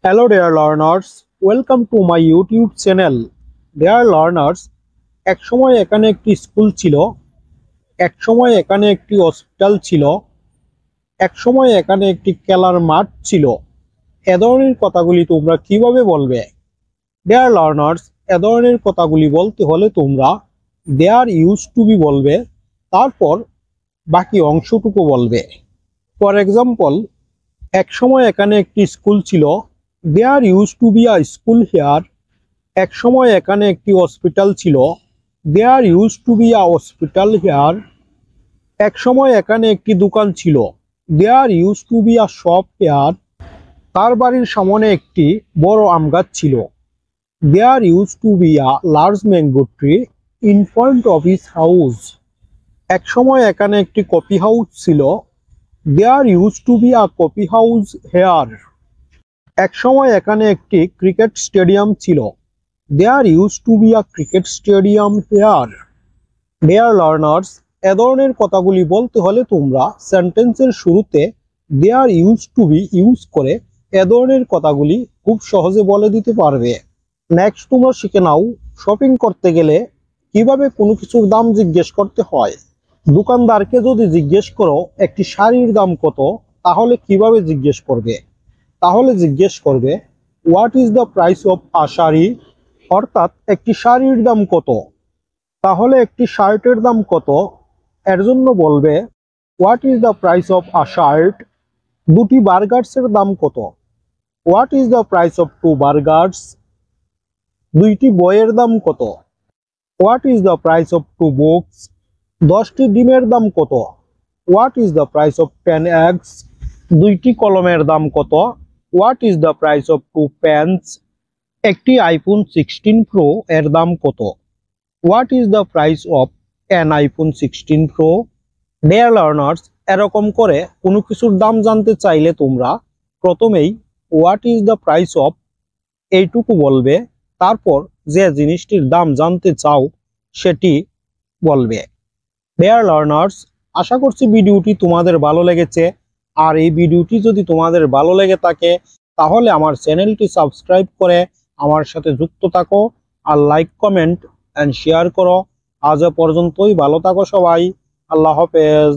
Hello dear learners, welcome to my YouTube channel. Dear learners, এক সময় এখানে একটি স্কুল ছিল, এক সময় এখানে একটি হসপিটাল ছিল, এক সময় এখানে একটি খেলার মাঠ ছিল। এ ধরনের কথাগুলি তোমরা কিভাবে বলবে? Dear learners, এ ধরনের কথাগুলি বলতে হলে তোমরা there used to be বলবে, তারপর বাকি অংশটুকু বলবে। ফর এক্সাম্পল, এক সময় এখানে একটি স্কুল ছিল, there used to be a school here. এক সময় এখানে একটি হসপিটাল ছিল, there used to be a hospital here. এক সময় এখানে একটি দোকান ছিল, there used to be a shop here. তার বাড়ির সামনে একটি বড় আম গাছ ছিল, there used to be a large mango tree in front of his house. এক সময় এখানে একটি কফি হাউস ছিল, there used to be a coffee house here. এক সময় এখানে একটি ক্রিকেট স্টেডিয়াম ছিল, there used to be a cricket stadium here. Dear learners, এ ধরনের কথাগুলি বলতে হলে তোমরা সেন্টেন্সের শুরুতে there used to be use করে এ ধরনের কথাগুলি খুব সহজে বলে দিতে পারবে। নেক্সট তোমরা শিখে নাও শপিং করতে গেলে কিভাবে কোনো কিছুর দাম জিজ্ঞেস করতে হয়। দোকানদারকে যদি জিজ্ঞেস করো একটি শাড়ির দাম কত, তাহলে কিভাবে জিজ্ঞেস করবে? তাহলে জিজ্ঞেস করবে what is the price of আ শাড়ি, অর্থাৎ একটি শাড়ির দাম কত। তাহলে একটি শার্টের দাম কত, এর জন্য বলবে what is the price of a shirt. দুটি বার্গার্সের দাম কত, what is the price of two burgers. দুইটি বইয়ের দাম কত, what is the price of two books. 10টি ডিমের দাম কত, what is the price of 10 eggs. দুইটি কলমের দাম কত, what is the price of 2 pens. একটি আইফোন 16 প্রো এর দাম কত, what is the price of an iPhone 16 pro. Dear learners, এরকম করে কোনো কিছুর দাম জানতে চাইলে তোমরা প্রথমেই what is the price of এইটুকু বলবে, তারপর যে জিনিসটির দাম জানতে চাও সেটি বলবে। ডিয়ার লার্নার্স, আশা করছি ভিডিওটি তোমাদের ভালো লেগেছে। আর এই ভিডিওটি যদি তোমাদের ভালো লেগে থাকে তাহলে আমার চ্যানেলটি সাবস্ক্রাইব করে আমার সাথে যুক্ত থাকো, আর লাইক কমেন্ট এন্ড শেয়ার করো। আজ পর্যন্তই, ভালো থাকো সবাই। আল্লাহ হাফেজ।